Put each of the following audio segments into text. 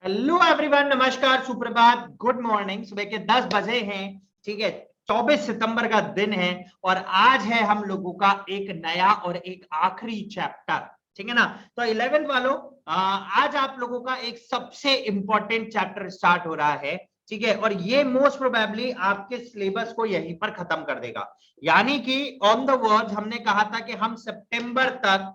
Hello everyone, नमस्कार, सुप्रभात, good morning. सुबह के 10 बजे हैं। ठीक है, 24 सितंबर का दिन है और आज है हम लोगों का एक नया और एक आखिरी चैप्टर। ठीक है ना। तो 11th वालों, आज आप लोगों का एक सबसे इंपॉर्टेंट चैप्टर स्टार्ट हो रहा है। ठीक है, और ये मोस्ट प्रोबेबली आपके सिलेबस को यहीं पर खत्म कर देगा। यानी कि ऑन द वर्ड हमने कहा था कि हम सितंबर तक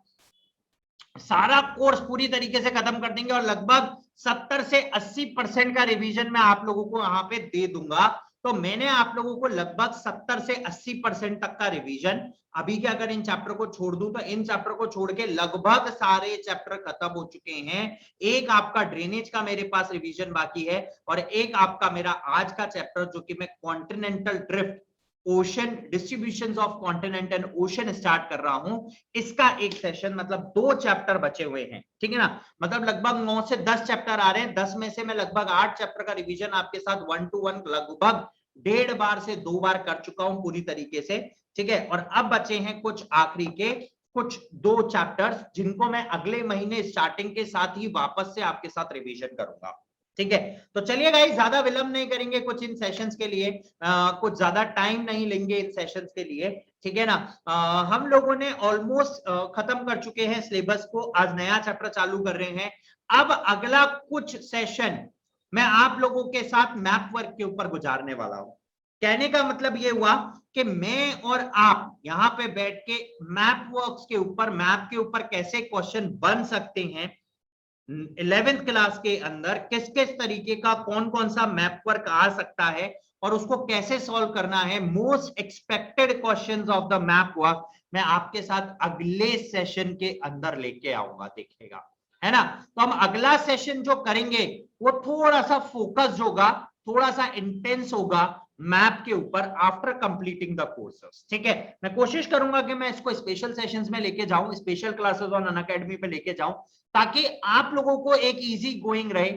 सारा कोर्स पूरी तरीके से खत्म कर देंगे और लगभग 70 से 80% का रिवीजन मैं आप लोगों को यहाँ पे दे दूंगा। तो मैंने आप लोगों को लगभग 70 से 80% तक का रिवीजन अभी के अगर इन चैप्टर को छोड़ दूं तो इन चैप्टर को छोड़ के लगभग सारे चैप्टर खत्म हो चुके हैं। एक आपका ड्रेनेज का मेरे पास रिवीजन बाकी है और एक आपका मेरा आज का चैप्टर जो कि मैं continental drift, ocean distributions of continent and ocean start कर रहा हूं। इसका एक सेशन मतलब 2 चैप्टर बचे हुए हैं। ठीक है ना। मतलब लगभग 9 से 10 चैप्टर आ रहे हैं। 10 में से मैं लगभग 8 चैप्टर का रिवीजन आपके साथ 1 to 1 लगभग 1.5 बार से 2 बार कर चुका हूं पूरी तरीके से। ठीक है, और अब बचे हैं कुछ आखिरी के कुछ 2 चैप्टर्स जिनको मैं अगले महीने स्टार्टिंग के साथ ही वापस से आपके साथ रिवीजन करूंगा। ठीक है, तो चलिए गाइस, ज्यादा विलंब नहीं करेंगे कुछ इन सेशंस के लिए। कुछ ज्यादा टाइम नहीं लेंगे इन सेशंस के लिए। ठीक है ना। हम लोगों ने ऑलमोस्ट खत्म कर चुके हैं सिलेबस को। आज नया चैप्टर चालू कर रहे हैं। अब अगला कुछ सेशन मैं आप लोगों के साथ मैप वर्क के ऊपर गुजारने वाला हूं। कहने का मतलब ये हुआ कि मैं और आप यहां पे बैठ के मैप वर्क्स के ऊपर, मैप के ऊपर कैसे क्वेश्चन बन सकते हैं 11th क्लास के अंदर, किस किस तरीके का कौन कौन सा मैप वर्क आ सकता है और उसको कैसे सॉल्व करना है। Most expected questions of the map work मैं आपके साथ अगले सेशन के अंदर लेके आऊंगा, देखिएगा, है ना। तो हम अगला सेशन जो करेंगे वो थोड़ा सा फोकस होगा, थोड़ा सा इंटेंस होगा मैप के ऊपर आफ्टर कंप्लीटिंग द कोर्सेस। ठीक है, मैं कोशिश करूंगा कि मैं इसको स्पेशल सेशंस में लेके जाऊं, स्पेशल क्लासेस ऑन अनअकैडमी पे लेके जाऊं, ताकि आप लोगों को एक इजी गोइंग रहे,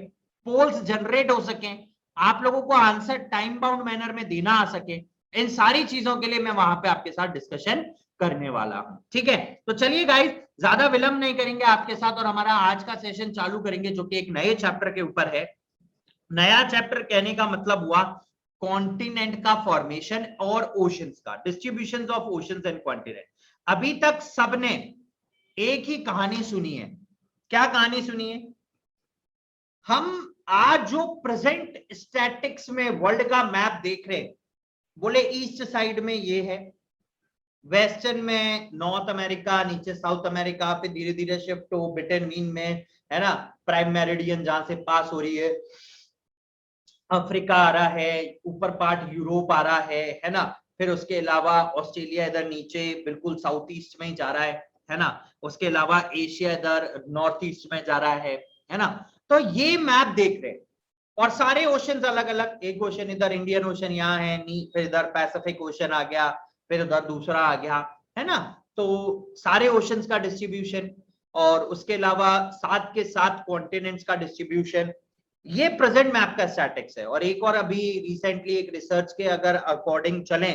पोल्स जनरेट हो सके, आप लोगों को आंसर टाइम बाउंड मैनर में देना आ सके। इन सारी चीजों के लिए मैं वहां पे आपके साथ डिस्कशन करने वाला हूं। ठीक है, तो चलिए गाइस, ज्यादा विलंब नहीं करेंगे आपके साथ और हमारा आज का सेशन चालू करेंगे जो कि एक नए चैप्टर के ऊपर है। नया चैप्टर कहने का मतलब हुआ कॉन्टिनेंट का फॉर्मेशन और ओशंस का, distribution of oceans and continent. अभी तक सबने एक ही कहानी सुनी है। क्या कहानी सुनी है? हम आज जो प्रेजेंट स्टैटिक्स में वर्ल्ड का मैप देख रहे हैं, बोले ईस्ट साइड में ये है, वेस्टर्न में नॉर्थ अमेरिका, नीचे साउथ अमेरिका, फिर धीरे धीरे शिफ्ट हो बिटवीन मीन में, है ना, प्राइम मेरिडियन जहां से पास हो रही है, अफ्रीका आ रहा है, ऊपर पार्ट यूरोप आ रहा है ना। फिर उसके अलावा ऑस्ट्रेलिया इधर नीचे बिल्कुल साउथ ईस्ट में ही जा रहा है ना। उसके अलावा एशिया इधर नॉर्थ ईस्ट में जा रहा है ना। तो ये मैप देख रहे हैं और सारे ओशन अलग अलग, एक ओशन इधर इंडियन ओशन यहाँ है, फिर इधर पैसिफिक ओशन आ गया, फिर उधर दूसरा आ गया, है ना। तो सारे ओशंस का डिस्ट्रीब्यूशन और उसके अलावा साथ के साथ कॉन्टिनेंट्स का डिस्ट्रीब्यूशन, ये प्रेजेंट मैप का स्टैटिक्स है। और एक और अभी रिसेंटली एक रिसर्च के अगर अकॉर्डिंग चलें,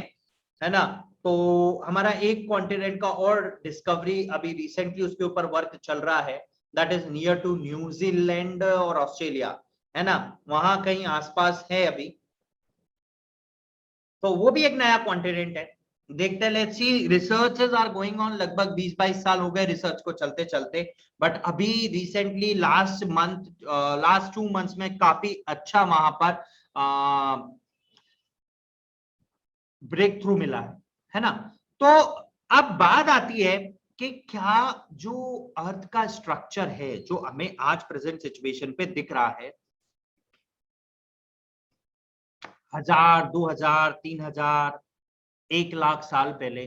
है ना, तो हमारा एक कॉन्टिनेंट का और डिस्कवरी अभी रिसेंटली उसके ऊपर वर्क चल रहा है, that is near to New Zealand और ऑस्ट्रेलिया, है ना, वहां कहीं आसपास है अभी। तो वो भी एक नया कॉन्टिनेंट है। देखते हैं, let's see, researches are going on, लगभग 20-22 साल हो गए रिसर्च को चलते चलते, बट अभी recently last month, last 2 months में काफी अच्छा वहां पर ब्रेक थ्रू मिला है ना। तो अब बात आती है कि क्या जो अर्थ का स्ट्रक्चर है जो हमें आज प्रेजेंट सिचुएशन पे दिख रहा है, 1000, 2000, 3000, 1 लाख साल पहले,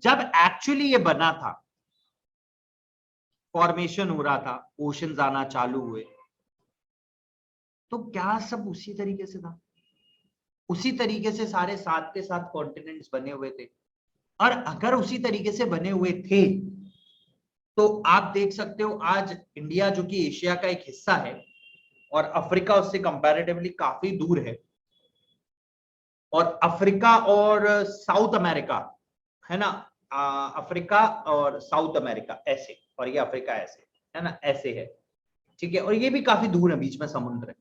जब एक्चुअली ये बना था, फॉर्मेशन हो रहा था, ओशंस आना चालू हुए, तो क्या सब उसी तरीके से था? उसी तरीके से सारे साथ के साथ कॉन्टिनेंट्स बने हुए थे? और अगर उसी तरीके से बने हुए थे तो आप देख सकते हो आज इंडिया जो कि एशिया का एक हिस्सा है और अफ्रीका उससे कंपैरेटिवली काफी दूर है, और अफ्रीका और साउथ अमेरिका, है ना, अफ्रीका और साउथ अमेरिका ऐसे, और ये अफ्रीका ऐसे है ना, ऐसे है, ठीक है। और ये भी काफी दूर है, बीच में समुद्र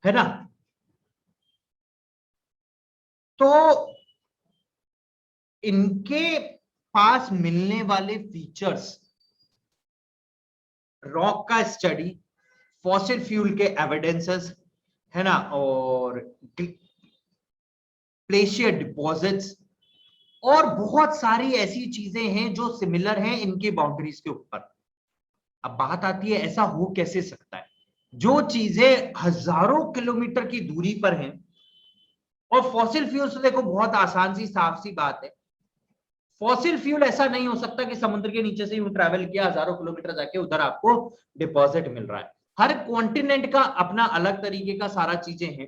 है ना। तो इनके पास मिलने वाले फीचर्स, रॉक का स्टडी, फॉसिल फ्यूल के एविडेंसेस है ना, और ग्लेशियर डिपॉजिट्स, और बहुत सारी ऐसी चीजें हैं जो सिमिलर हैं इनकी बाउंड्रीज के ऊपर। अब बात आती है ऐसा हो कैसे सकता है, जो चीजें हजारों किलोमीटर की दूरी पर हैं। और फॉसिल फ्यूल से देखो बहुत आसान सी साफ सी बात है, फॉसिल फ्यूल ऐसा नहीं हो सकता कि समुद्र के नीचे से यूं ट्रैवल किया हजारों किलोमीटर जाके उधर आपको डिपॉजिट मिल रहा है। हर कॉन्टिनेंट का अपना अलग तरीके का सारा चीजें हैं,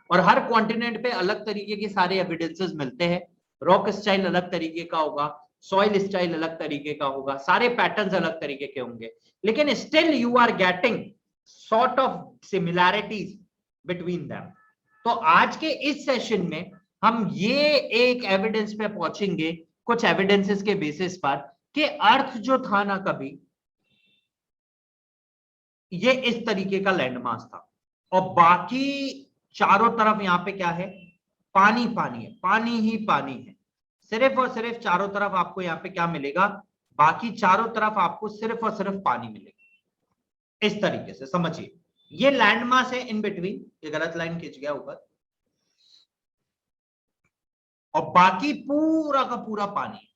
और हर कॉन्टिनेंट पे अलग तरीके के सारे एविडेंसेस मिलते हैं। रॉक स्टाइल अलग तरीके का होगा, सॉइल स्टाइल अलग तरीके का होगा, सारे पैटर्न्स अलग तरीके के होंगे, लेकिन still you are getting sort of similarities between them. तो आज के इस सेशन में हम ये एक एविडेंस पे पहुंचेंगे, कुछ एविडेंसेस के बेसिस पर, कि अर्थ जो था ना कभी, ये इस तरीके का लैंडमास था, और बाकी चारों तरफ यहां पे क्या है, पानी पानी है, पानी ही पानी है, सिर्फ और सिर्फ चारों तरफ आपको यहाँ पे क्या मिलेगा, बाकी चारों तरफ आपको सिर्फ और सिर्फ पानी मिलेगा। इस तरीके से समझिए, ये लैंडमास है इन बिटवीन, ये गलत लाइन खींच गया ऊपर, और बाकी पूरा का पूरा पानी।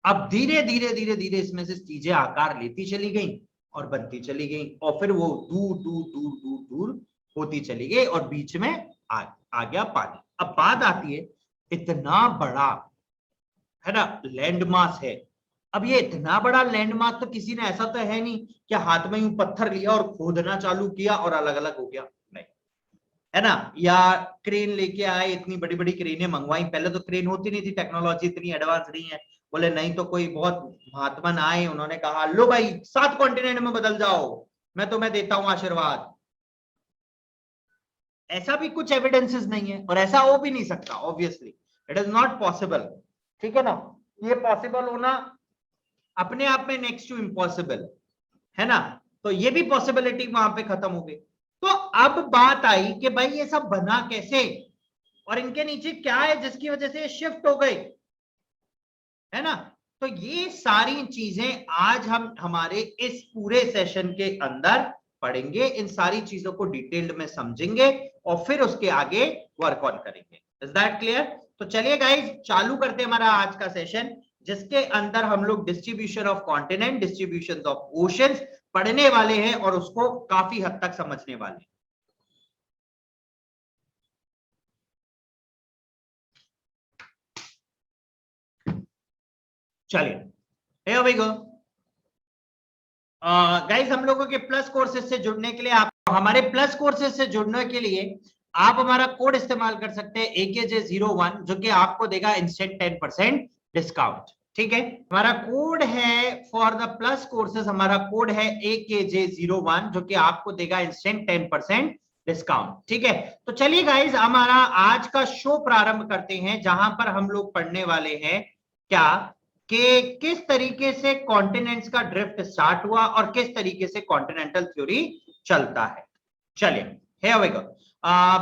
अब धीरे धीरे धीरे धीरे इसमें से चीजें आकार लेती चली गई और बनती चली गई, और फिर वो दूर दूर दूर दूर दूर होती चली गई, और बीच में आ गया पानी। अब बात आती है, इतना बड़ा है ना लैंडमास है। अब ये इतना बड़ा लैंडमास तो किसी ने, ऐसा तो है नहीं कि हाथ में यूं पत्थर लिया और खोदना चालू किया और अलग अलग हो गया, नहीं है ना, या क्रेन लेके आए, इतनी बड़ी बड़ी क्रेनें मंगवाई। पहले तो क्रेन होती नहीं थी, टेक्नोलॉजी इतनी एडवांस नहीं है। बोले नहीं तो कोई बहुत महात्मा आए, उन्होंने कहा लो भाई 7 कॉन्टिनेंट में बदल जाओ, मैं तुम्हें देता हूं आशीर्वाद। ऐसा भी कुछ एविडेंसेस नहीं है, और ऐसा हो भी नहीं सकता, obviously it is not possible, ठीक है ना। ये पॉसिबल होना अपने आप में नेक्स्ट टू इम्पॉसिबल है ना, तो ये भी पॉसिबिलिटी वहां पे खत्म हो गई। तो अब बात आई कि भाई ये सब बना कैसे, और इनके नीचे क्या है जिसकी वजह से ये शिफ्ट हो गए, है ना। तो ये सारी चीजें आज हम हमारे इस पूरे सेशन के अंदर पढ़ेंगे, इन सारी चीजों को डिटेल्ड में समझेंगे, और फिर उसके आगे वर्क ऑन करेंगे। Is that clear? तो चलिए गाइस चालू करते हैं हमारा आज का सेशन, जिसके अंदर हम लोग distribution of continent, distribution of oceans पढ़ने वाले हैं, और उसको काफी हद तक समझने वाले हैं। चलिए here we go। गाइस हम लोगों के प्लस कोर्सेज से जुड़ने के लिए, आप हमारे प्लस कोर्सेज से जुड़ने के लिए आप हमारा कोड इस्तेमाल कर सकते हैं AKJ01, जो कि आपको देगा इंस्टेंट 10% डिस्काउंट, ठीक है। हमारा कोड है फॉर द प्लस कोर्सेज, हमारा कोड है AKJ01, जो कि आपको देगा इंस्टेंट 10% डिस्काउंट, ठीक है। तो चलिए गाइस हमारा आज का शो प्रारंभ करते हैं, जहां पर हम लोग पढ़ने वाले हैं क्या, कि किस तरीके से कॉन्टिनेंट्स का ड्रिफ्ट स्टार्ट हुआ और किस तरीके से कॉन्टिनेंटल थ्योरी चलता है। चलिए here we go।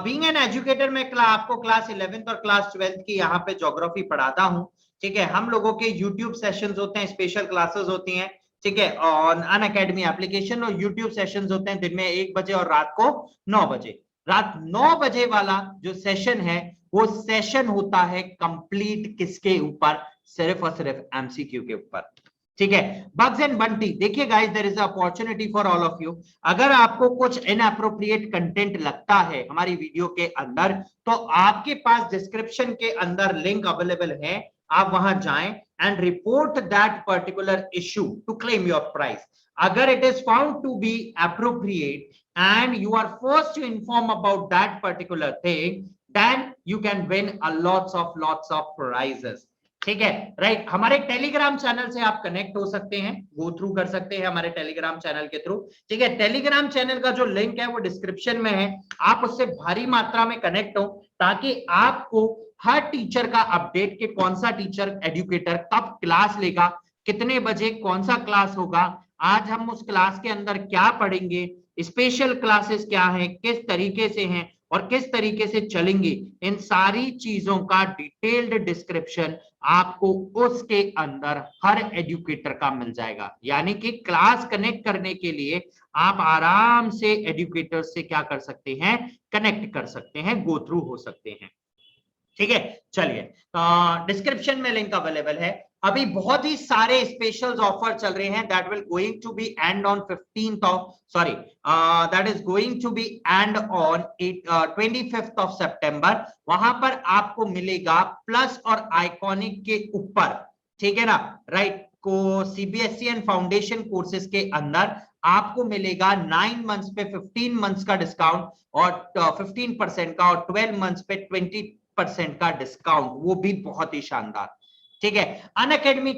Being an educator मैं आपको क्लास 11th और क्लास 12th की यहाँ पे ज्योग्राफी पढ़ाता हूँ, ठीक है। हम लोगों के यूट्यूब सेशंस होते हैं, स्पेशल क्लासेस होती हैं, ठीक है, ऑन अनअकैडमी एप्लीकेशन, और यूट्यूब सेशंस होते हैं दिन में 1 बजे और रात को 9 बजे। रात 9 बजे वाला जो सेशन है वो सेशन होता है कंप्लीट किसके ऊपर, सिर्फ और सिर्फ एमसीक्यू के ऊपर, ठीक है। बग्स एंड बंटी, देखिए guys there is opportunity for all of you. अगर आपको कुछ इनअप्रोप्रिएट कंटेंट लगता है हमारी वीडियो के अंदर, तो आपके पास डिस्क्रिप्शन के अंदर लिंक अवेलेबल है, आप वहां जाएं and report that particular issue to claim your prize. अगर it is found to be appropriate and you are forced to inform about that particular thing, then you can win a lots of prizes, ठीक है, right. हमारे Telegram channel से आप connect हो सकते हैं, go through कर सकते हैं हमारे टेलीग्राम चैनल के थ्रू। ठीक है, टेलीग्राम चैनल का जो लिंक है वो डिस्क्रिप्शन में है, आप उससे भारी मात्रा में कनेक्ट हो ताकि आपको हर टीचर का अपडेट कि कौन सा टीचर एजुकेटर कब क्लास लेगा, कितने बजे कौन सा क्लास होगा, आज हम उस क्लास के अंदर क्या पढ़ेंगे, स्पेशल क्लासेस क्या है, किस तरीके से हैं और किस तरीके से चलेंगे, इन सारी चीजों का डिटेल्ड डिस्क्रिप्शन आपको उसके अंदर हर एजुकेटर का मिल जाएगा। यानी कि क्लास कनेक्ट करने के लिए आप आराम से एजुकेटर से क्या कर सकते हैं, कनेक्ट कर सकते हैं, गो थ्रू हो सकते हैं। ठीक है, चलिए, डिस्क्रिप्शन में लिंक अवेलेबल है। अभी बहुत ही सारे स्पेशल ऑफर चल रहे हैं that will going to be end on 15th of sorry that is going to be end on 25th of September. वहां पर आपको मिलेगा प्लस और आइकॉनिक के ऊपर, ठीक है ना, राइट, को सीबीएसई एंड फाउंडेशन कोर्सेज के अंदर आपको मिलेगा 9 मंथ्स पे 15 मंथ्स का डिस्काउंट और 15% का, और 12 मंथ्स पे 20% का डिस्काउंट, वो भी बहुत ही शानदार। ठीक है, Unacademy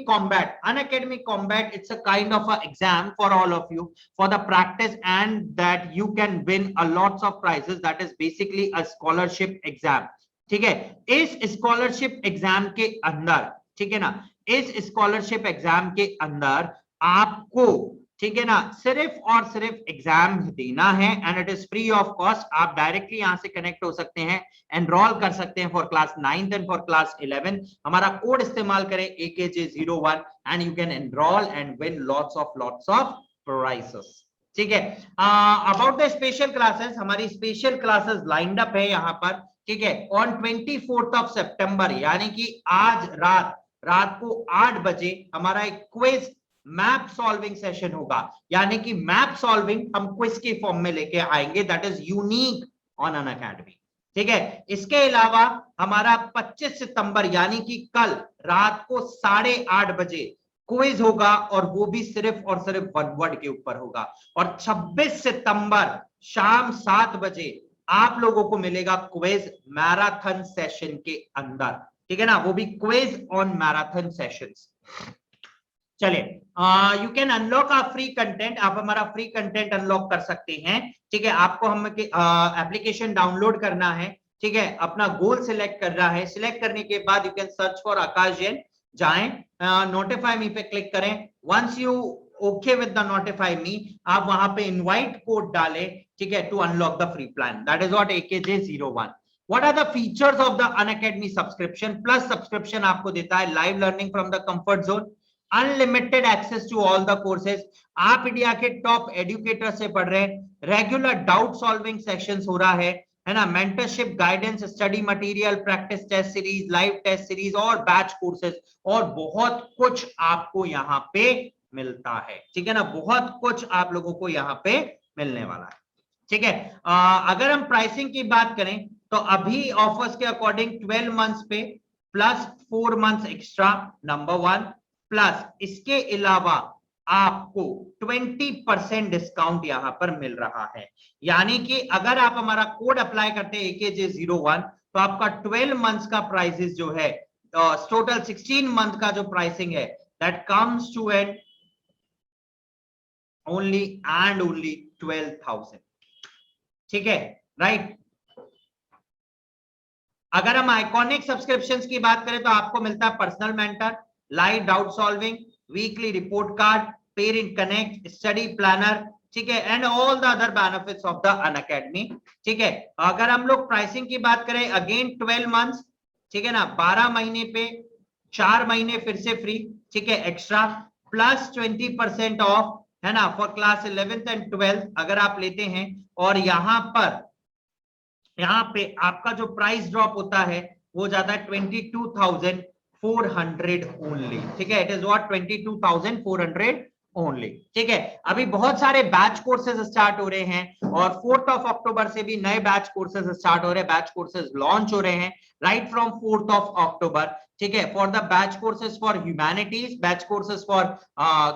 combat it's a kind of a exam for all of you for the practice and that you can win a lots of prizes, that is basically a scholarship exam. ठीक है, इस स्कॉलरशिप एग्जाम के अंदर, ठीक है ना, इस scholarship exam के अंदर आपको, ठीक है ना, सिर्फ और सिर्फ एग्जाम देना है and it is free of cost. आप डायरेक्टली यहां से कनेक्ट हो सकते हैं, एनरोल कर सकते हैं for class 9th and for class 11। हमारा कोड इस्तेमाल करें AKJ01 and you can enrol and win lots of prizes. ठीक है, अबाउट द स्पेशल क्लासेस, हमारी स्पेशल क्लासेस लाइंड अप है यहाँ पर। ठीक है, ऑन 24th ऑफ सितंबर यानी कि आज रात को 8 बजे हमारा एक क्विज मैप सॉल्विंग सेशन होगा, यानी कि मैप सॉल्विंग हम क्विज के फॉर्म में लेके आएंगे, that is unique on Unacademy. ठीक है, इसके अलावा हमारा 25 सितंबर यानी कि कल रात को 8:30 बजे क्विज होगा और वो भी सिर्फ और सिर्फ वन वर्ड के ऊपर होगा। और 26 सितंबर शाम 7 बजे आप लोगों को मिलेगा क्विज मैराथन सेशन के अंदर। ठीक है ना, वो भी क्विज ऑन मैराथन सेशंस। चलिए, you can unlock a free content, आप हमारा फ्री कंटेंट अनलॉक कर सकते हैं। ठीक है, आपको हम एप्लीकेशन डाउनलोड करना है। ठीक है, अपना गोल सिलेक्ट करना है, सिलेक्ट करने के बाद you can search for Akash Jain, जाएं, नोटिफाई मी पे क्लिक करें। Once you okay with the notify me, आप वहां पे इनवाइट कोड डालें, ठीक है, to unlock the free plan, that is what AKJ01। What are the features of the Unacademy subscription? Plus subscription आपको देता है live learning from the comfort zone, unlimited access to all the courses, आप India के top educator से पढ़ रहे हैं, regular doubt solving sessions हो रहा है ना, mentorship, guidance, study material, practice test series, live test series और बैच कोर्सेज और बहुत कुछ आपको यहाँ पे मिलता है। ठीक है ना, बहुत कुछ आप लोगों को यहाँ पे मिलने वाला है। ठीक है, अगर हम प्राइसिंग की बात करें तो अभी ऑफर्स के अकॉर्डिंग 12 मंथ्स पे plus 4 months extra, number 1, plus इसके अलावा आपको 20% डिस्काउंट यहां पर मिल रहा है। यानी कि अगर आप हमारा कोड अप्लाई करते हैं AKJ01 तो आपका 12 मंथ्स का प्राइसेस जो है, टोटल 16 मंथ का जो प्राइसिंग है, that comes to an only and only 12,000। ठीक है, राइट। अगर हम आइकॉनिक सब्सक्रिप्शंस की बात करें तो आपको मिलता है personal mentor, live doubt solving, weekly report card, parent connect, study planner, ठीक है, and all the other benefits of the Unacademy. ठीक है, अगर हम लोग प्राइसिंग की बात करें, अगेन 12 मंथ्स, ठीक है ना, 12 महीने पे 4 महीने फिर से फ्री, ठीक है, एक्स्ट्रा, प्लस 20% ऑफ, है ना, for class 11th and 12th अगर आप लेते हैं। और यहाँ पे आपका जो प्राइस ड्रॉप होता है वो जाता है 22,400 ओनली। ठीक है, इट इज व्हाट 22,400 ओनली। ठीक है, अभी बहुत सारे बैच कोर्सेज स्टार्ट हो रहे हैं और 4th ऑफ अक्टूबर से भी नए बैच कोर्सेज स्टार्ट हो रहे हैं, बैच कोर्सेज लॉन्च हो रहे हैं right from 4th of October. ठीक है, for the batch courses for humanities, batch courses for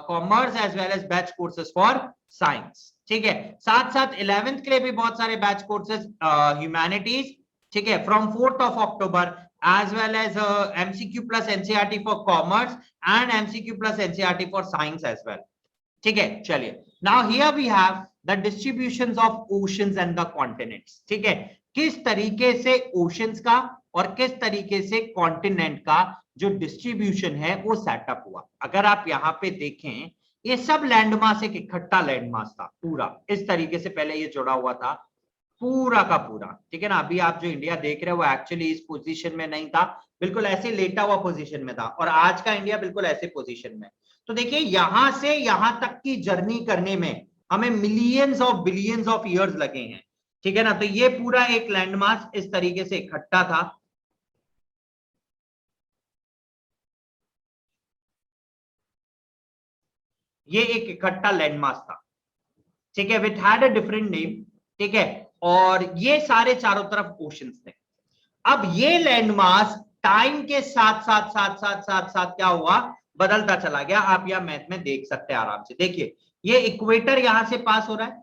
commerce as well as batch courses for science. ठीक है, साथ साथ 11th के लिए भी बहुत सारे बैच कोर्सेज ह्यूमैनिटीज, ठीक है, from 4th of October, as well as MCQ plus NCERT for commerce and MCQ plus NCERT for science as well. ठीक है, चलिए. Now here we have the distributions of oceans and the continents. ठीक है, किस तरीके से oceans का और किस तरीके से continent का जो डिस्ट्रीब्यूशन है वो सेटअप हुआ. अगर आप यहाँ पे देखें, ये सब लैंडमास एक इकट्ठा लैंडमास था पूरा, इस तरीके से पहले ये जुड़ा हुआ था पूरा का पूरा. ठीक है ना. अभी आप जो इंडिया देख रहे हो वो एक्चुअली इस पोजीशन में नहीं था, बिल्कुल ऐसे लेटा हुआ पोजीशन में था, और आज का इंडिया बिल्कुल ऐसे पोजीशन में. तो देखिए यहां से यहां तक की जर्नी करने में हमें millions of billions of years लगे हैं. ठीक है ना. तो ये पूरा एक लैंडमास इस तरीके से इकट्ठा था. ये एक इकट्ठा लैंडमास था. ठीक है, which had a different name. ठीक है, और ये सारे चारों तरफ ओशंस थे. अब ये लैंडमास टाइम के साथ साथ साथ साथ साथ साथ क्या हुआ, बदलता चला गया. आप यहां मैथ में देख सकते हैं आराम से. देखिए ये इक्वेटर यहां से पास हो रहा है,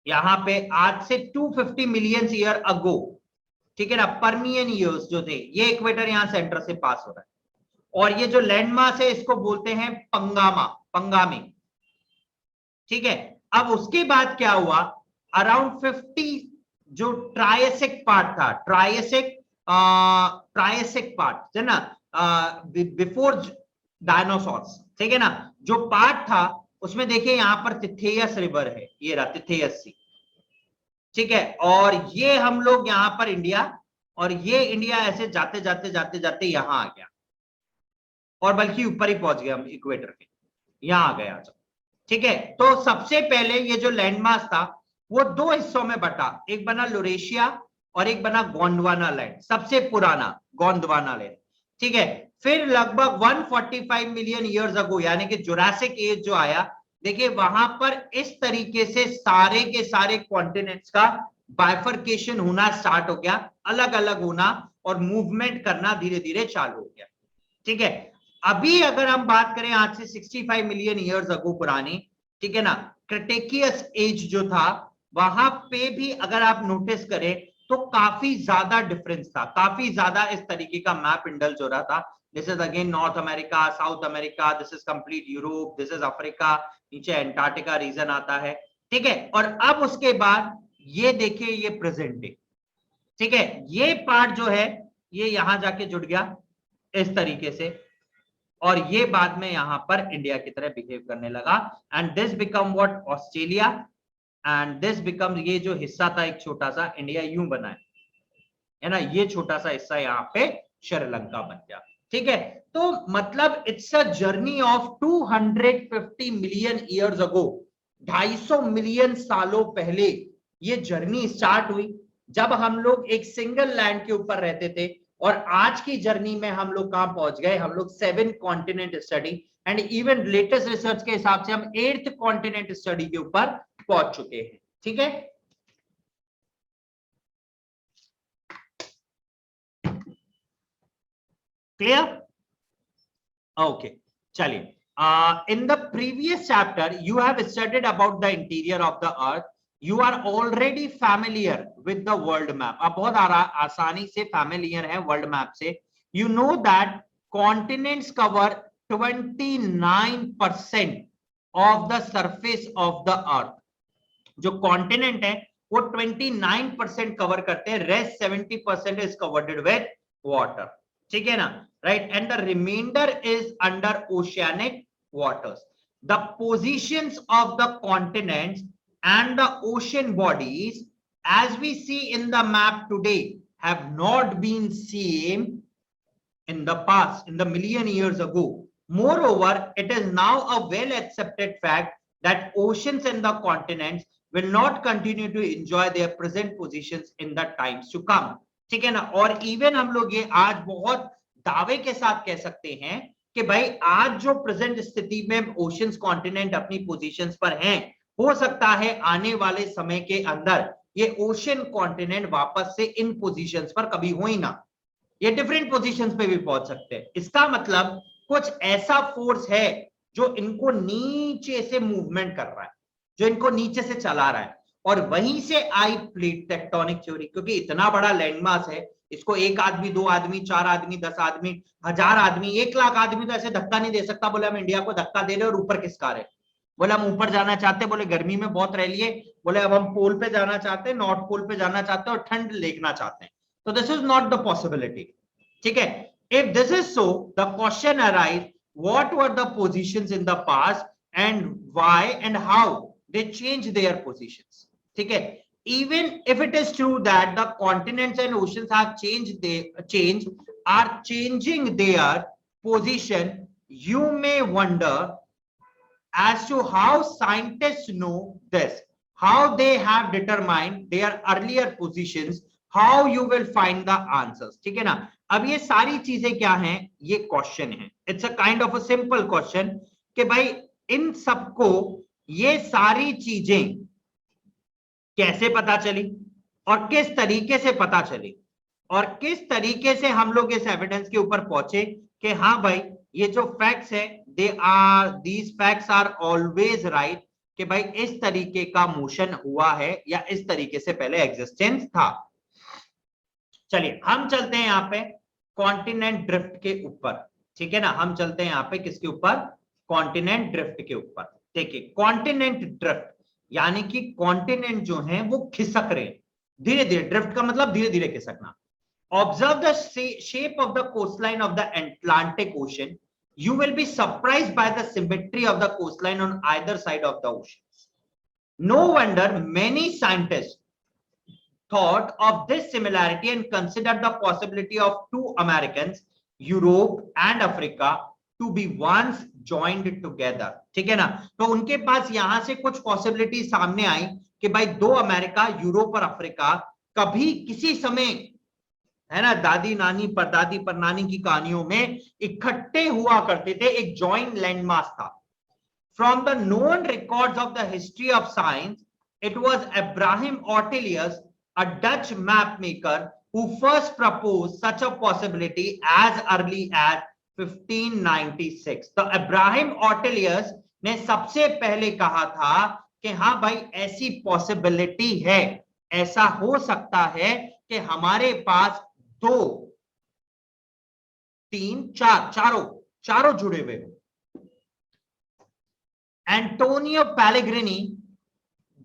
यहां पे आज से 250 मिलियन ईयर अगो. ठीक है ना, परमियन ईयर्स जो थे, ये इक्वेटर यहां सेंटर से पास हो रहा है. और ये जो लैंडमास है इसको बोलते हैं पंगामा, पंगामी. ठीक है, अब उसके बाद क्या हुआ, अराउंड 50 जो ट्रायसिक पार्ट था, ट्रायसिक पार्ट है ना, बिफोर डायनासोर्स. ठीक है ना, जो पार्ट था उसमें देखिए यहां पर तिथेयस रिवर है, ये रहा तिथेयस सी. ठीक है, और ये हम लोग यहां पर इंडिया, और ये इंडिया ऐसे जाते जाते जाते जाते यहां आ गया, और बल्कि ऊपर ही पहुंच गया हम इक्वेटर के, यहां आ गया. ठीक है, तो सबसे पहले ये जो लैंडमास था वो दो हिस्सों में बटा, एक बना लोरेशिया और एक बना गोंडवाना लैंड, सबसे पुराना गोंडवाना लैंड. ठीक है, फिर लगभग 145 मिलियन ईयर्स अगो, यानी कि जुरासिक एज जो आया, देखिए वहां पर इस तरीके से सारे के सारे कॉन्टिनेंट्स का बाइफर्केशन होना स्टार्ट हो गया, अलग अलग होना और मूवमेंट करना धीरे धीरे चालू हो गया. ठीक है, अभी अगर हम बात करें आज से 65 मिलियन ईयर्स अगो पुरानी, ठीक है ना, क्रिटेशियस एज जो था, वहां पे भी अगर आप नोटिस करें तो काफी ज्यादा डिफरेंस था, काफी ज्यादा इस तरीके का मैप इंडल्ज हो रहा था. This is again north America, south America, this is complete Europe, this is Africa, नीचे एंटार्क्टिका रीजन आता है. ठीक है, और अब उसके बाद ये देखिए ये प्रेजेंट डे. ठीक है, ये पार्ट जो है ये यहां जाके जुड़ गया इस तरीके से, और ये बाद में यहां पर इंडिया की तरह बिहेव करने लगा. And this become what, Australia, and this become, ये जो हिस्सा था एक छोटा सा, इंडिया यूं बना है ना, ये छोटा सा हिस्सा यहाँ पे श्रीलंका बन गया. ठीक है, तो मतलब it's a journey of 250 million years ago, 250 million सालों पहले ये जर्नी स्टार्ट हुई, जब हम लोग एक सिंगल लैंड के ऊपर रहते थे. और आज की जर्नी में हम लोग कहां पहुंच गए, हम लोग 7 continent study, and even latest research के हिसाब से हम 8th कॉन्टिनेंट स्टडी के ऊपर पहुंच चुके हैं. ठीक है, क्लियर? ओके, चलिए. In the previous chapter you have studied about the interior of the earth. You are already familiar with the world map. आप बहुत आसानी से familiar है world map से. You know that continents cover 29% of the surface of the earth. जो continent है वो 29% cover करते हैं, rest 70% is covered with water. ठीक है ना, right? And the remainder is under oceanic waters. The positions of the continents and the ocean bodies as we see in the map today have not been seen in the past, in the million years ago. Moreover, it is now a well accepted fact that oceans and the continents will not continue to enjoy their present positions in the times to come. ठीक है ना, और even हम लोग ये आज बहुत दावे के साथ कह सकते हैं कि भाई आज जो प्रेजेंट स्थिति में ओशंस कॉन्टिनेंट अपनी पोजीशंस पर हैं, हो सकता है आने वाले समय के अंदर ये ओशन कॉन्टिनेंट वापस से इन पोजीशंस पर कभी हो ही ना, ये डिफरेंट पोजीशंस पे भी पहुंच सकते हैं. इसका मतलब कुछ ऐसा फोर्स है जो इनको नीचे से मूवमेंट कर रहा है, जो इनको नीचे से चला रहा है, और वहीं से आई प्लेट टेक्टोनिक थ्योरी, क्योंकि इतना बड़ा लैंडमास है, इसको एक आदमी, दो आदमी, चार आदमी, 10 आदमी, 1000 आदमी, 1 लाख आदमी तो ऐसे धक्का नहीं दे सकता। बोले हम इंडिया को धक्का दे रहे और ऊपर किसका रहे। बोले हम ऊपर जाना चाहते, बोले गर्मी में बहुत रह लिए, बोले अब हम पोल पे जाना चाहते हैं, नॉर्थ पोल पे जाना चाहते हैं और ठंड देखना चाहते हैं। तो this is not the possibility. ठीक है, if this is so, the question arise, what were the positions in the past and why and how they change their positions. ठीक है, even if it is true that the continents and oceans have are changing their position, you may wonder as to how scientists know this, how they have determined their earlier positions, how you will find the answers। ठीक है ना, अब ये सारी चीजें क्या हैं, ये क्वेश्चन है। It's a kind of a simple question कि भाई इन सबको ये सारी चीजें कैसे पता चली और किस तरीके से पता चली और किस तरीके से हम लोग इस एविडेंस के ऊपर पहुंचे कि हाँ भाई ये जो फैक्ट्स है, these facts are always right, कि भाई इस तरीके का मोशन हुआ है या इस तरीके से पहले एग्जिस्टेंस था। चलिए हम चलते हैं यहाँ पे कॉन्टिनेंट ड्रिफ्ट के ऊपर। ठीक है ना, हम चलते हैं यहाँ पे किसके ऊपर, कॉन्टिनेंट ड्रिफ्ट के ऊपर। देखिए कॉन्टिनेंट ड्रिफ्ट यानी कि कॉन्टिनेंट जो है वो खिसक रहे हैं धीरे धीरे, ड्रिफ्ट का मतलब धीरे धीरे खिसकना। Observe the shape of the coastline of the Atlantic ocean, you will be surprised by the symmetry of the coastline on either side of the ocean. No wonder many scientists thought of this similarity and considered the possibility of two Americans, Europe and Africa, to be once joined together। ठीक है ना, तो उनके पास यहां से कुछ possibility सामने आई कि भाई दो अमेरिका, यूरोप और अफ्रीका कभी किसी समय, है ना, दादी नानी परदादी परनानी की कहानियों में इकट्ठे हुआ करते थे, एक जॉइंट लैंडमास था। From the known records of the history of science, it was Abraham Ortelius, a Dutch map maker, who first proposed such a possibility as early as 1596। तो अब्राहम ऑर्टेलियस ने सबसे पहले कहा था कि हाँ भाई ऐसी पॉसिबिलिटी है, ऐसा हो सकता है कि हमारे पास दो, तीन, चार, चारों जुड़े हुए हो। Antonio Pellegrini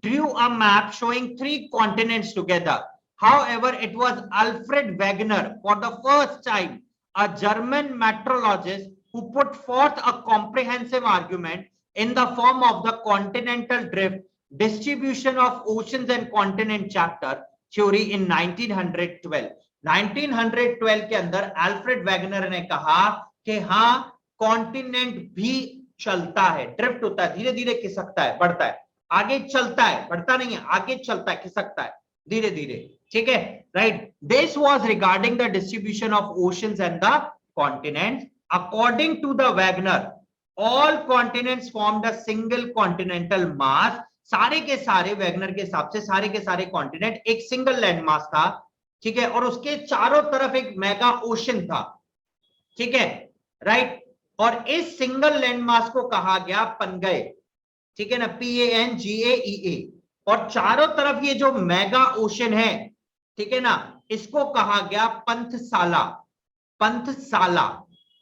drew a map showing 3 continents together. However, it was Alfred Wegener, for the first time, a German meteorologist, who put forth a comprehensive argument in the form of the continental drift, distribution of oceans and continent chapter theory in 1912। 1912 के अंदर Alfred Wegener ने कहा कि हाँ continent भी चलता है, drift होता है, धीरे धीरे खिसकता है, बढ़ता है, आगे चलता है, बढ़ता नहीं है, आगे चलता है, खिसकता है धीरे धीरे। ठीक है, right. This was regarding the distribution of oceans and the continents. According to the Wegener, all continents formed a single continental mass. सारे के सारे, वैगनर के हिसाब से सारे के सारे कॉन्टिनेंट एक सिंगल लैंड मास था। ठीक है, और उसके चारों तरफ एक मेगा ओशन था। ठीक है, राइट। और इस सिंगल लैंड मास को कहा गया पनगए। ठीक है ना, PANGAEA। और चारों तरफ ये जो मेगा ओशन है, ठीक है ना, इसको कहा गया पंथसाला,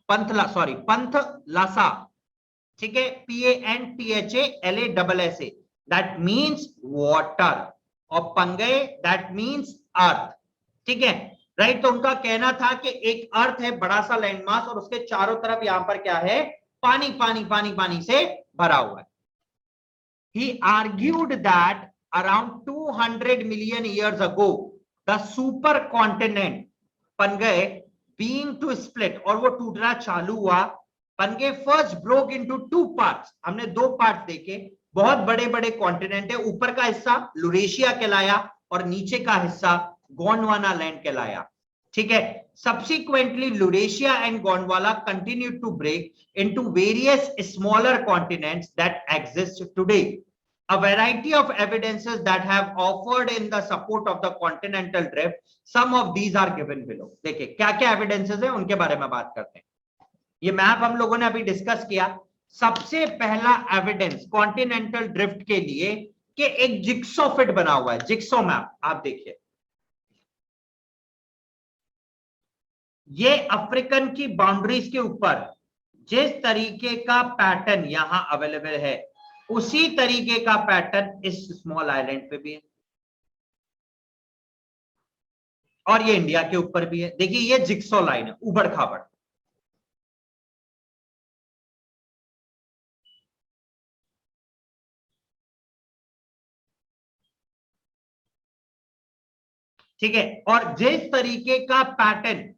पंथलासा। ठीक है, PANTHALASSA, दैट मीन्स वाटर, और पंगए दैट मीन्स अर्थ। ठीक है, राइट। तो उनका कहना था कि एक अर्थ है, बड़ा सा लैंडमास, और उसके चारों तरफ यहां पर क्या है, पानी पानी पानी पानी से भरा हुआ है। He argued that around 200 million years ago, the supercontinent Pangae being to split, और वो टूटना चालू हुआ। Pangae first broke into 2 parts। हमने 2 पार्ट देखे। बहुत बड़े बड़े कॉन्टिनेंट है, ऊपर का हिस्सा लुरेशिया कहलाया और नीचे का हिस्सा गोंडवाना लैंड कहलाया। ठीक है, subsequently Laurasia and Gondwana continued to break into various smaller continents that exist today। A variety of evidences that have offered in the support of the continental drift, some of these are given below। देखिए क्या क्या evidences है उनके बारे में बात करते हैं। ये मैप हम लोगों ने अभी डिस्कस किया। सबसे पहला एविडेंस कॉन्टिनेंटल ड्रिफ्ट के लिए कि एक जिक्सो फिट बना हुआ है, जिक्सो मैप आप देखिए, ये अफ्रीकन की बाउंड्रीज के ऊपर जिस तरीके का पैटर्न यहां अवेलेबल है उसी तरीके का पैटर्न इस स्मॉल आइलैंड पे भी है, और ये इंडिया के ऊपर भी है। देखिए ये जिक्सो लाइन है, उबड़ खाबड़। ठीक है, और जिस तरीके का पैटर्न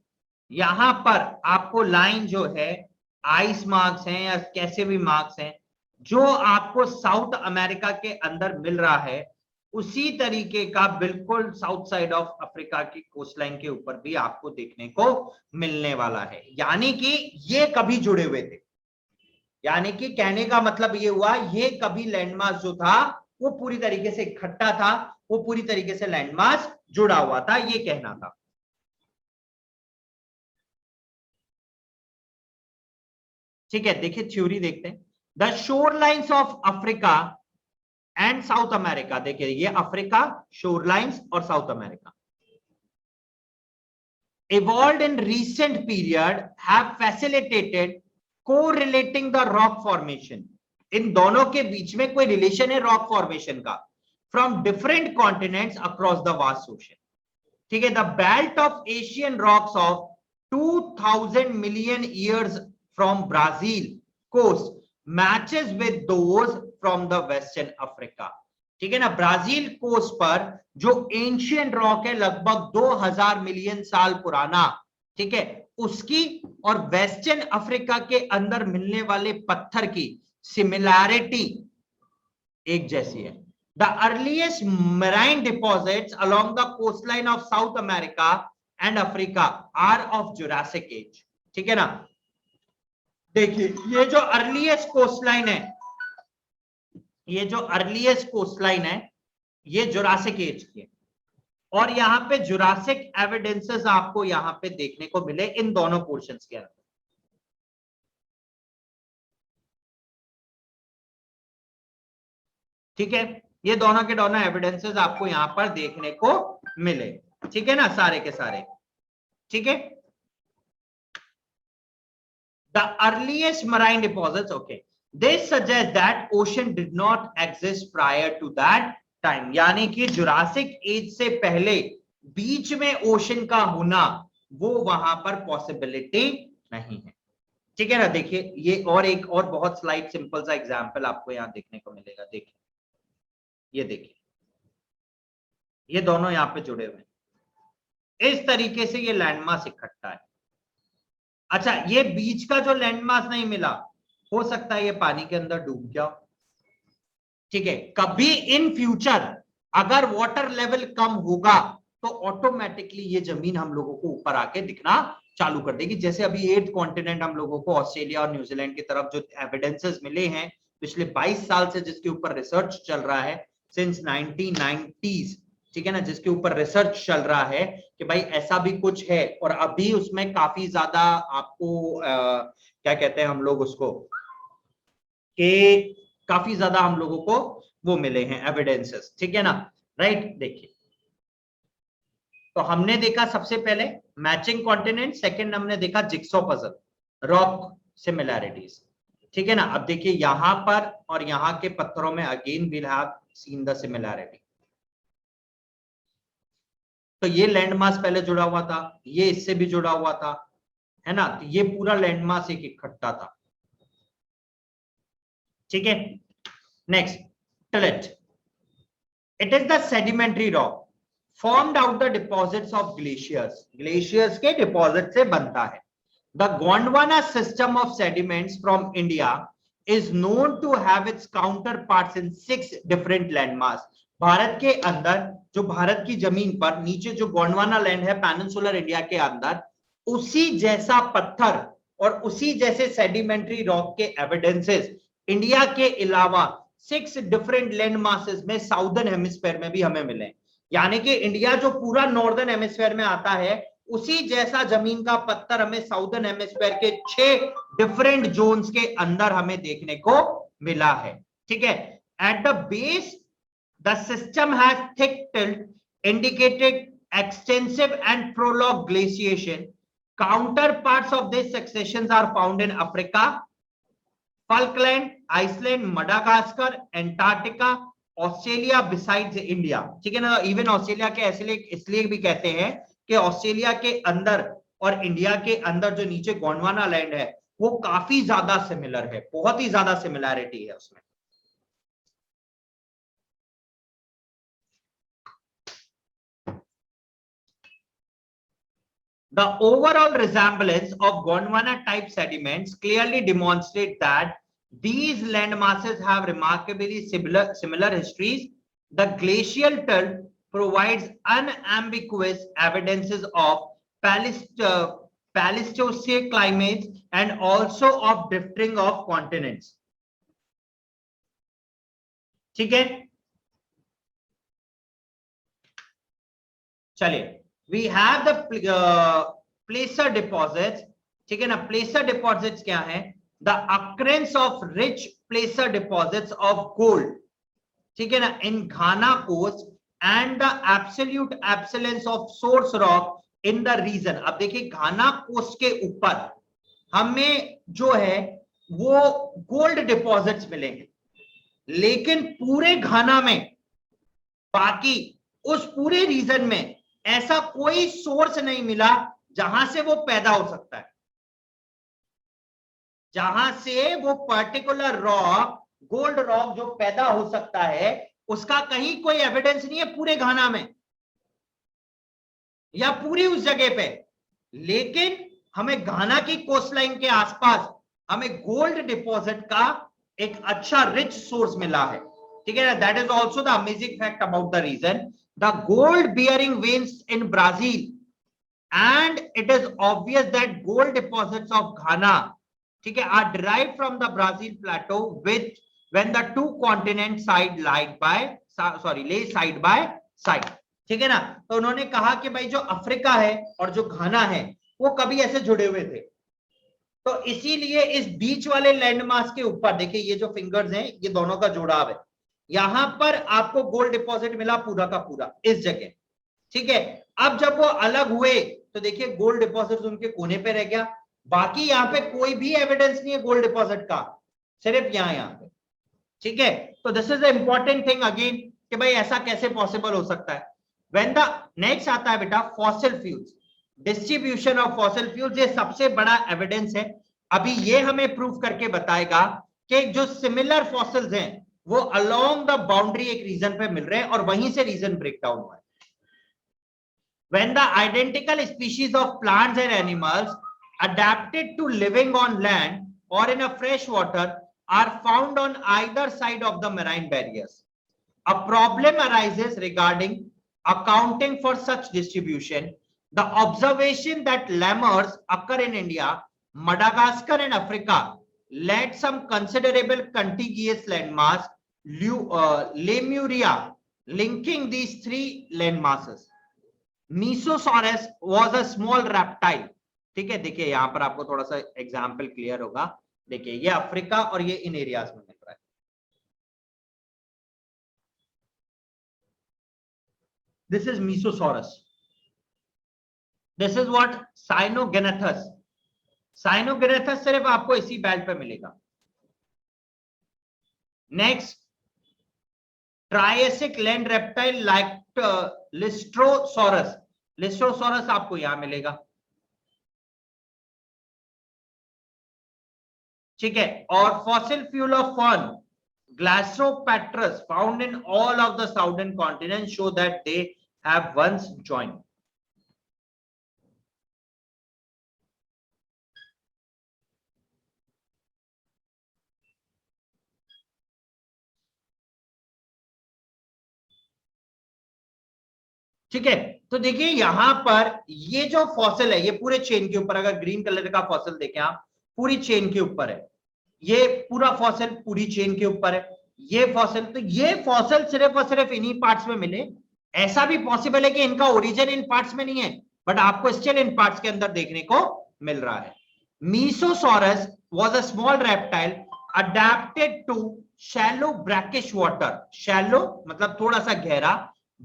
यहां पर आपको लाइन जो है आइस मार्क्स हैं या कैसे भी मार्क्स हैं जो आपको साउथ अमेरिका के अंदर मिल रहा है, उसी तरीके का बिल्कुल साउथ साइड ऑफ अफ्रीका की कोस्ट लाइन के ऊपर भी आपको देखने को मिलने वाला है। यानी कि ये कभी जुड़े हुए थे, यानी कि कहने का मतलब ये हुआ ये कभी लैंडमास जो था वो पूरी तरीके से इकट्ठा था, वो पूरी तरीके से लैंडमास जुड़ा हुआ था, ये कहना था। ठीक है, देखिए थ्योरी देखते हैं। The shore lines of Africa and south America, देखिए ये अफ्रीका शोर लाइन्स और south America evolved in recent period have facilitated correlating the rock formation। इन दोनों के बीच में कोई रिलेशन है रॉक फॉर्मेशन का, from different continents across the vast ocean. ठीक है, the belt of Asian rocks of 2000 million years from Brazil coast matches with those from the western Africa. ठीक है ना, ब्राजील कोस्ट पर जो एंशियंट रॉक है लगभग 2000 मिलियन साल पुराना, ठीक है, उसकी और वेस्टर्न अफ्रीका के अंदर मिलने वाले पत्थर की सिमिलैरिटी एक जैसी है। The earliest marine deposits along the coastline of South America and Africa are of Jurassic age. ठीक है ना, देखिए ये जो अर्लीस्ट कोस्टलाइन है, ये जो अर्लीस्ट कोस्टलाइन है ये जुरासिक एज की है, और यहां पे जुरासिक एविडेंसेस आपको यहां पे देखने को मिले इन दोनों पोर्शंस के अंदर। ठीक है, ये दोनों के दोनों एविडेंसेस आपको यहां पर देखने को मिले। ठीक है ना, सारे के सारे। ठीक है, the earliest marine deposits, okay, this suggest that ocean did not exist prior to that time. यानी कि जुरासिक एज से पहले बीच में ओशन का होना वो वहां पर पॉसिबिलिटी नहीं है। ठीक है ना, देखिए ये और एक और बहुत स्लाइड सिंपल सा एग्जांपल आपको यहां देखने को मिलेगा। देखिए ये देखिए, ये दोनों यहां पे जुड़े हुए हैं, इस तरीके से ये लैंडमास इकट्ठा है। अच्छा, ये बीच का जो लैंडमास नहीं मिला, हो सकता है ये पानी के अंदर डूब गया। ठीक है, कभी इन फ्यूचर अगर वाटर लेवल कम होगा तो ऑटोमेटिकली ये जमीन हम लोगों को ऊपर आके दिखना चालू कर देगी। जैसे अभी 8 कॉन्टिनेंट हम लोगों को ऑस्ट्रेलिया और न्यूजीलैंड की तरफ जो एविडेंसेस मिले हैं पिछले 22 साल से, जिसके ऊपर रिसर्च चल रहा है सिंस 1990s, ठीक है ना, जिसके ऊपर रिसर्च चल रहा है कि भाई ऐसा भी कुछ है, और अभी उसमें काफी ज्यादा आपको क्या कहते हैं हम लोग उसको, कि काफी ज्यादा हम लोगों को वो मिले हैं एविडेंसेस। ठीक है ना, राइट। देखिए तो हमने देखा सबसे पहले मैचिंग कॉन्टिनेंट, सेकंड हमने देखा जिक्सो पजल, रॉक सिमिलैरिटीज। ठीक है ना, अब देखिए यहां पर और यहां के पत्थरों में again we'll have seen the similarity. तो ये लैंडमास पहले जुड़ा हुआ था, ये इससे भी जुड़ा हुआ था, है ना, तो ये पूरा लैंडमास एक इकट्ठा था। ठीक है, next tillite, it is the sedimentary rock formed out the deposits of glaciers। Glaciers के डिपॉजिट से बनता है। The Gondwana system of sediments from India is known to have its counterparts in 6 different landmass। Bharat के अंदर जो भारत की जमीन पर नीचे जो गोंडवाना लैंड है पेनिनसुलर इंडिया के अंदर, उसी जैसा पत्थर और उसी जैसे सेडिमेंट्री रॉक के एविडेंसेस इंडिया के अलावा 6 डिफरेंट लैंड मासेस में साउदर्न हेमिस्फीयर में भी हमें मिले। यानी कि इंडिया जो पूरा नॉर्दर्न हेमिस्फीयर में आता है उसी जैसा जमीन का पत्थर हमें साउदर्न हेमिस्फीयर के 6 डिफरेंट जोन्स के अंदर हमें देखने को मिला है। ठीक है, at the base The system has thick tilt, indicated extensive and prolonged glaciation. Counterparts of these successions are found in Africa, Falkland, Iceland, Madagascar, Antarctica, Australia besides India. ठीक है ना, इवन ऑस्ट्रेलिया के इसलिए भी कहते हैं कि ऑस्ट्रेलिया के अंदर और इंडिया के अंदर जो नीचे गोंडवाना लैंड है वो काफी ज्यादा सिमिलर है, बहुत ही ज्यादा सिमिलैरिटी है उसमें। The overall resemblance of Gondwana type sediments clearly demonstrate that these land masses have remarkably similar histories. The glacial tilt provides unambiguous evidences of Pleistocene climates and also of drifting of continents. ठीक है, चलिए, we have the placer deposits। ठीक है ना, placer deposits क्या है? The occurrence of rich placer deposits of gold, ठीक है ना, in Ghana coast and the absolute absence of source rock in the region। अब देखिए घाना कोस्ट के ऊपर हमें जो है वो गोल्ड डिपॉजिट्स मिलेंगे, लेकिन पूरे घाना में बाकी उस पूरे रीजन में ऐसा कोई सोर्स नहीं मिला जहां से वो पैदा हो सकता है, जहां से वो पर्टिकुलर रॉक, गोल्ड रॉक जो पैदा हो सकता है, उसका कहीं कोई एविडेंस नहीं है पूरे घाना में या पूरी उस जगह पे। लेकिन हमें घाना की कोस्टलाइन के आसपास हमें गोल्ड डिपॉजिट का एक अच्छा रिच सोर्स मिला है। ठीक है ना, that is also the amazing fact about the region. The gold bearing veins in Brazil and it is obvious that gold deposits of Ghana, ठीक है, are derived from the Brazil plateau with when the two continents lay side by side। ठीक है ना, तो उन्होंने कहा कि भाई जो अफ्रीका है और जो घाना है वो कभी ऐसे जुड़े हुए थे, तो इसीलिए इस बीच वाले लैंडमास के ऊपर देखिए ये जो फिंगर्स हैं ये दोनों का जुड़ाव है, यहां पर आपको गोल्ड डिपॉजिट मिला पूरा का पूरा इस जगह। ठीक है, अब जब वो अलग हुए तो देखिए गोल्ड डिपॉजिट उनके कोने पे रह गया, बाकी यहाँ पे कोई भी एविडेंस नहीं है गोल्ड डिपॉजिट का, सिर्फ यहाँ पे। ठीक है, तो this is the important thing again कि भाई ऐसा कैसे पॉसिबल हो सकता है। व्हेन द नेक्स्ट आता है बेटा fossil fuels, distribution of fossil fuels, ये सबसे बड़ा एविडेंस है। अभी ये हमें प्रूव करके बताएगा कि जो सिमिलर फॉसिल्स हैं वो अलोंग द बाउंड्री एक रीजन पे मिल रहे हैं और वहीं से रीजन ब्रेक डाउन हुआ है। When the identical species of plants and animals adapted to living on land or in a fresh water are found on either side of the marine barriers, a problem arises regarding accounting for such distribution. The observation that lemurs occur in India, Madagascar and Africa led some considerable contiguous landmass, Lemuria, linking these three landmasses. Mesosaurus was a small reptile। ठीक है, देखिए यहां पर आपको थोड़ा सा example clear होगा। देखिए ये अफ्रीका और ये इन एरियाज में मिल रहा है। This is Mesosaurus, this is what Cynogenathus। Cynogenathus सिर्फ आपको इसी बेल्ट पे मिलेगा। Next Triassic land reptile like Lystrosaurus, Lystrosaurus आपको यहां मिलेगा। ठीक है, और fossil fuel of fern Glossopteris found in all of the southern continent show that they have once joined. ठीक है, तो देखिए यहां पर ये जो फॉसिल है ये पूरे चेन के ऊपर, अगर ग्रीन कलर का फॉसिल देखें आप, पूरी चेन के ऊपर है, ये पूरा फॉसिल पूरी चेन के ऊपर है, ये फॉसिल, तो ये फॉसिल सिर्फ और सिर्फ इन्हीं पार्ट्स में मिले। ऐसा भी पॉसिबल है कि इनका ओरिजिन इन पार्ट्स में नहीं है, बट आपको स्टिल इन पार्ट्स के अंदर देखने को मिल रहा है। Mesosaurus was a small reptile adapted to shallow brackish water, shallow मतलब थोड़ा सा गहरा,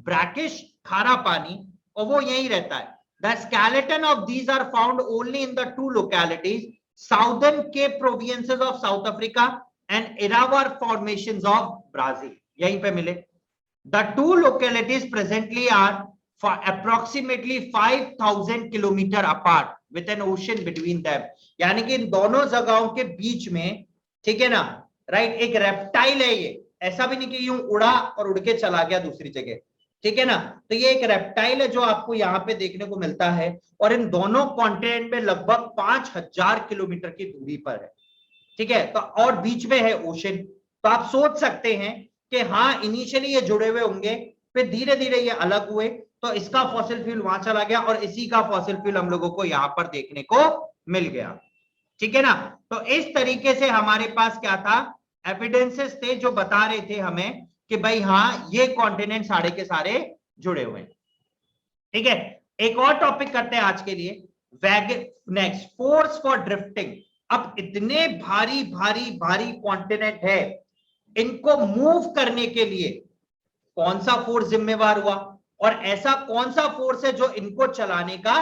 ब्रैकिश खारा पानी, और वो यही रहता है। The skeleton of these are found only in the two localities, southern Cape provinces of South Africa and Iraver formations of Brazil, यहीं पे मिले। The two localities presently are for approximately 5,000 kilometre apart with an ocean between them, यानी कि इन दोनों जगहों के बीच में, ठीक है ना, राइट, एक रेप्टाइल है ये, ऐसा भी नहीं कि यूं उड़ा और उड़ के चला गया दूसरी जगह, ठीक है ना। तो ये एक रेप्टाइल है जो आपको यहाँ पे देखने को मिलता है, और इन दोनों कॉन्टिनेंट में लगभग 5,000 किलोमीटर की दूरी पर है, ठीक है। तो और बीच में है ओशन, तो आप सोच सकते हैं कि हाँ इनिशियली ये जुड़े हुए होंगे, फिर धीरे धीरे ये अलग हुए, तो इसका फॉसिल फ्यूल वहां चला गया और इसी का फॉसिल फ्यूल हम लोगों को यहां पर देखने को मिल गया, ठीक है ना। तो इस तरीके से हमारे पास क्या था, एविडेंसेस थे जो बता रहे थे हमें कि भाई हाँ ये कॉन्टिनेंट सारे के सारे जुड़े हुए हैं, ठीक है। एक और टॉपिक करते हैं आज के लिए, नेक्स्ट, फोर्स फॉर ड्रिफ्टिंग। अब इतने भारी भारी भारी कॉन्टिनेंट है, इनको मूव करने के लिए कौन सा फोर्स जिम्मेवार हुआ, और ऐसा कौन सा फोर्स है जो इनको चलाने का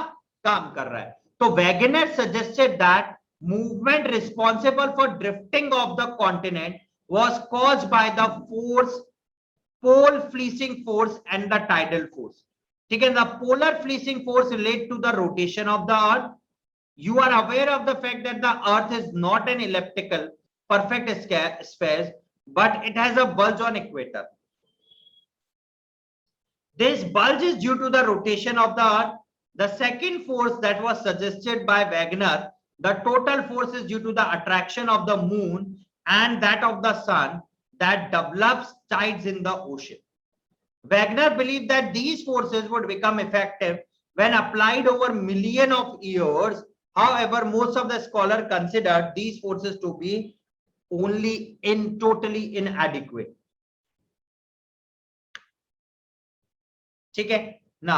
काम कर रहा है। तो Wegener suggested that movement responsible for drifting of the continent was caused by the force, pole fleeing force and the tidal force, ठीक है। The polar fleeing force relate to the rotation of the earth. You are aware of the fact that the earth is not an elliptical perfect sphere, but it has a bulge on equator. This bulge is due to the rotation of the earth. The second force that was suggested by Wagner, the total force is due to the attraction of the moon and that of the sun that develops tides in the ocean. Wagner believed that these forces would become effective when applied over millions of years. However, most of the scholars considered these forces to be only totally inadequate. ठीक है ना।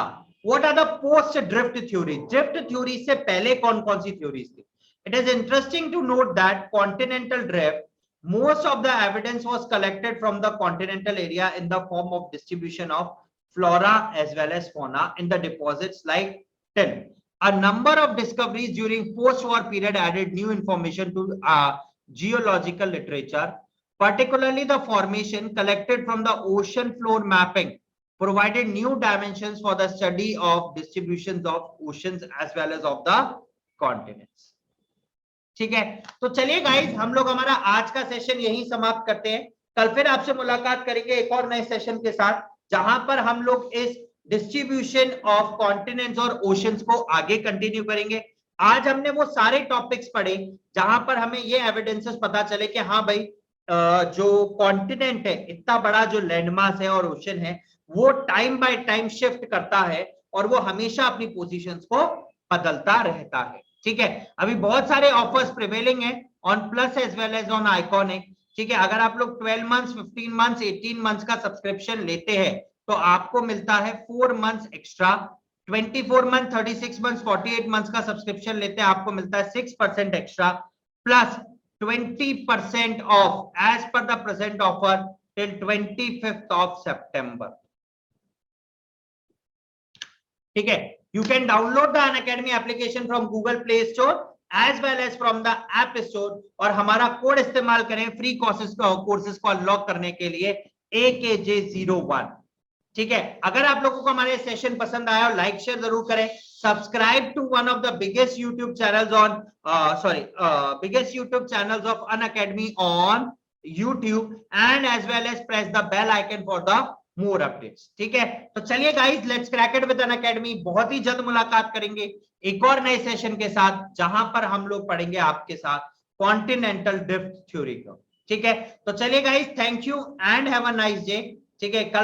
What are the post drift theory? Drift theory से पहले कौन कौन सी theories थी? It is interesting to note that continental drift, most of the evidence was collected from the continental area in the form of distribution of flora as well as fauna in the deposits like tin. A number of discoveries during post-war period added new information to geological literature, particularly the formation collected from the ocean floor mapping provided new dimensions for the study of distributions of oceans as well as of the continents. ठीक है, तो चलिए guys, हम लोग हमारा आज का session यहीं समाप्त करते हैं। कल फिर आपसे मुलाकात करेंगे एक और नए सेशन के साथ, जहां पर हम लोग इस डिस्ट्रीब्यूशन ऑफ कॉन्टिनेंट्स और ओशंस को आगे कंटिन्यू करेंगे। आज हमने वो सारे टॉपिक्स पढ़े जहां पर हमें ये एविडेंसेस पता चले कि हाँ भाई जो कॉन्टिनेंट है, इतना बड़ा जो लैंडमास है और ओशन है, वो टाइम बाय टाइम शिफ्ट करता है और वो हमेशा अपनी पोजीशंस को बदलता रहता है, ठीक है। अभी बहुत सारे ऑफर्स प्रिवेलिंग है on plus as well as on iconic, ठीक है। अगर आप लोग 12 मंथ्स, 15 मंथ्स, 18 मंथ्स का सब्सक्रिप्शन लेते हैं तो आपको मिलता है 4 months extra. 24 month, 36 months, 48 months का सब्सक्रिप्शन लेते हैं आपको मिलता है 6% extra plus 20% off as per the present offer till 25th of September, ठीक है। You can download the Unacademy application from Google Play Store as well as from the App Store और हमारा कोड इस्तेमाल करें फ्री कोर्सेज को unlock करने के लिए AKJ01, ठीक है। अगर आप लोगों को हमारे सेशन पसंद आया और लाइक शेयर जरूर करें, subscribe to one of the biggest YouTube channels on biggest YouTube channels of Unacademy on YouTube and as well as press the bell icon for the more updates, ठीक है। तो चलिए guys, let's crack it with Unacademy. बहुत ही जल्द मुलाकात करेंगे एक और नए सेशन के साथ, जहां पर हम लोग पढ़ेंगे आपके साथ कॉन्टिनेंटल ड्रिफ्ट थ्योरी को, ठीक है। तो चलिए guys, thank you and have a nice day, ठीक है। कल